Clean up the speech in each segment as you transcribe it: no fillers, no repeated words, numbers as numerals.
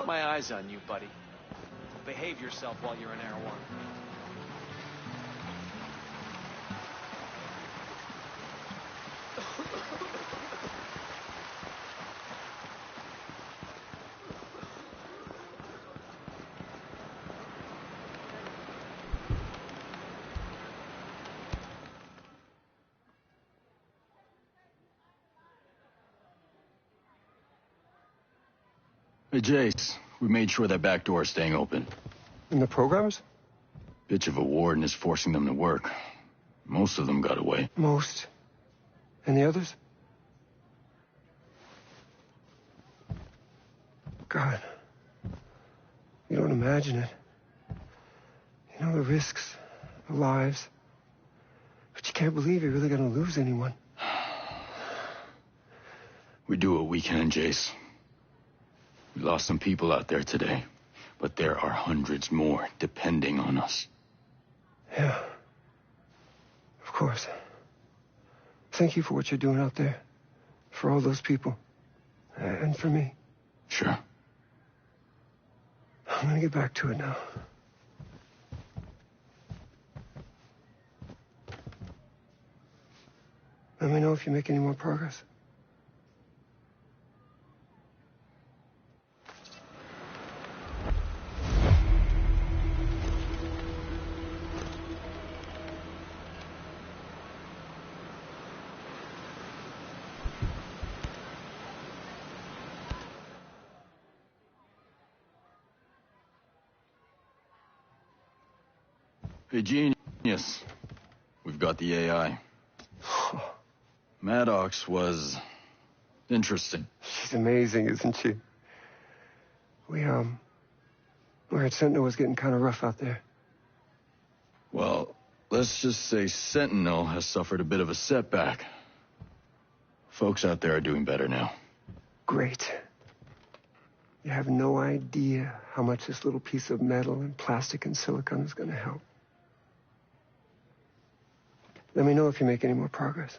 Got my eyes on you, buddy. Behave yourself while you're in Air 1. Hey, Jace, we made sure that back door is staying open. And the programs? Bitch of a warden is forcing them to work. Most of them got away. Most. And the others? God. You don't imagine it. You know the risks, the lives. But you can't believe you're really gonna lose anyone. We do what we can, Jace. We lost some people out there today, but there are hundreds more depending on us. Yeah. Of course. Thank you for what you're doing out there. For all those people. And for me. Sure. I'm gonna get back to it now. Let me know if you make any more progress. Hey, genius. We've got the AI. Maddox was interesting. She's amazing, isn't she? We heard Sentinel was getting kind of rough out there. Well, let's just say Sentinel has suffered a bit of a setback. Folks out there are doing better now. Great. You have no idea how much this little piece of metal and plastic and silicon is going to help. Let me know if you make any more progress.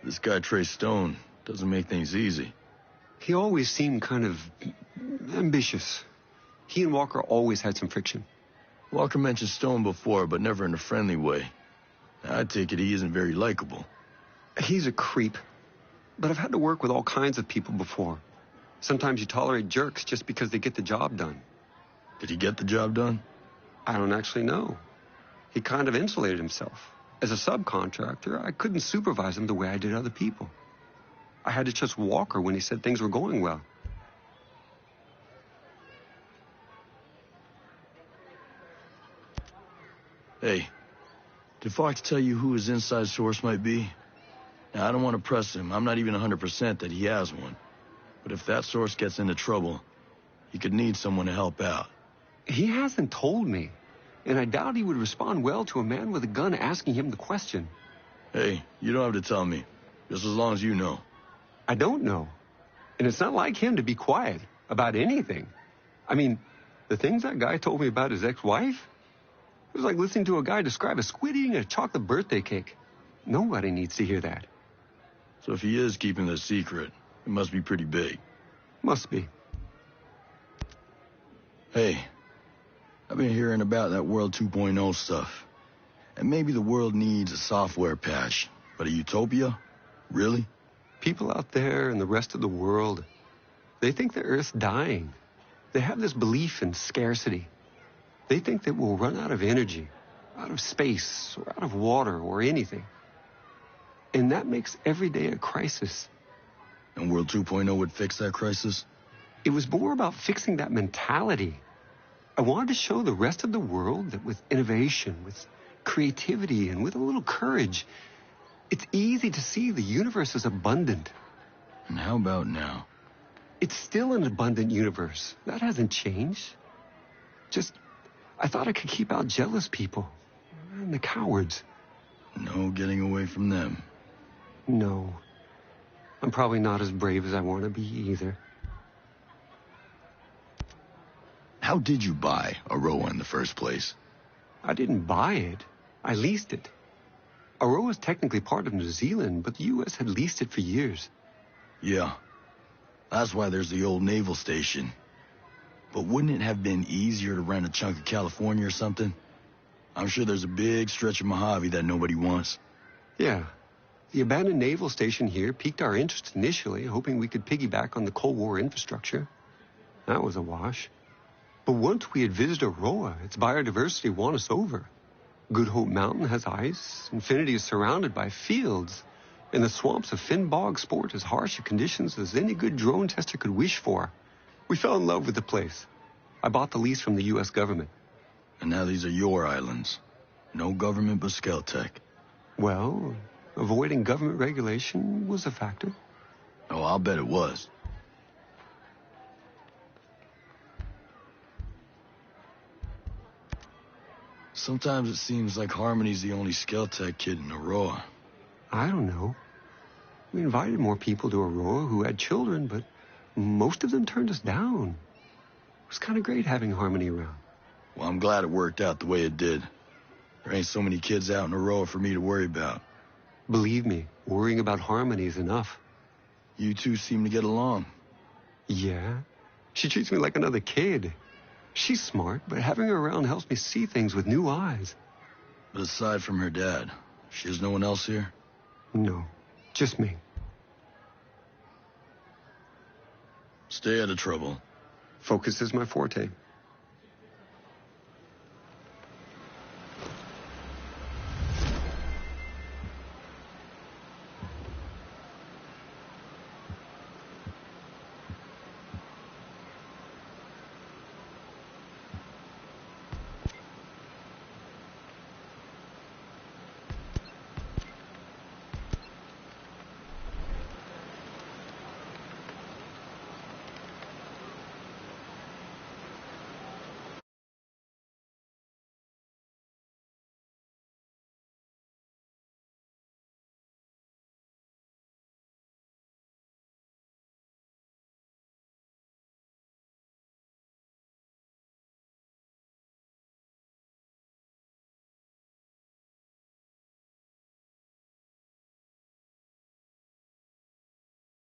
This guy, Trey Stone, doesn't make things easy. He always seemed kind of ambitious. He and Walker always had some friction. Walker mentioned Stone before, but never in a friendly way. I take it he isn't very likable. He's a creep. But I've had to work with all kinds of people before. Sometimes you tolerate jerks just because they get the job done. Did he get the job done? I don't actually know. He kind of insulated himself. As a subcontractor, I couldn't supervise him the way I did other people. I had to trust Walker when he said things were going well. Hey, did Fox tell you who his inside source might be? Now, I don't want to press him. I'm not even 100% that he has one. But if that source gets into trouble, he could need someone to help out. He hasn't told me. And I doubt he would respond well to a man with a gun asking him the question. Hey, you don't have to tell me. Just as long as you know. I don't know. And it's not like him to be quiet about anything. I mean, the things that guy told me about his ex-wife, it was like listening to a guy describe a squid eating a chocolate birthday cake. Nobody needs to hear that. So if he is keeping the secret, it must be pretty big. Must be. Hey, I've been hearing about that World 2.0 stuff. And maybe the world needs a software patch. But a utopia? Really? People out there in the rest of the world, they think the Earth's dying. They have this belief in scarcity. They think that we'll run out of energy, out of space, or out of water, or anything. And that makes every day a crisis. And World 2.0 would fix that crisis? It was more about fixing that mentality. I wanted to show the rest of the world that with innovation, with creativity, and with a little courage, it's easy to see the universe is abundant. And how about now? It's still an abundant universe. That hasn't changed. Just, I thought I could keep out jealous people. And the cowards. No getting away from them. No. I'm probably not as brave as I want to be either. How did you buy Aroa in the first place? I didn't buy it. I leased it. Aroa is technically part of New Zealand, but the U.S. had leased it for years. Yeah. That's why there's the old naval station. But wouldn't it have been easier to rent a chunk of California or something? I'm sure there's a big stretch of Mojave that nobody wants. Yeah. The abandoned naval station here piqued our interest initially, hoping we could piggyback on the Cold War infrastructure. That was a wash. But once we had visited Aroa, its biodiversity won us over. Good Hope Mountain has ice, Infinity is surrounded by fields, and the swamps of Finn Bog sport as harsh conditions as any good drone tester could wish for. We fell in love with the place. I bought the lease from the U.S. government. And now these are your islands. No government but Skell Tech. Well, avoiding government regulation was a factor. Oh, I'll bet it was. Sometimes it seems like Harmony's the only Skell Tech kid in Aroa. I don't know. We invited more people to Aroa who had children, but most of them turned us down. It was kind of great having Harmony around. Well, I'm glad it worked out the way it did. There ain't so many kids out in Aroa for me to worry about. Believe me, worrying about Harmony is enough. You two seem to get along. Yeah. She treats me like another kid. She's smart, but having her around helps me see things with new eyes. But aside from her dad, she has no one else here? No, just me. Stay out of trouble. Focus is my forte.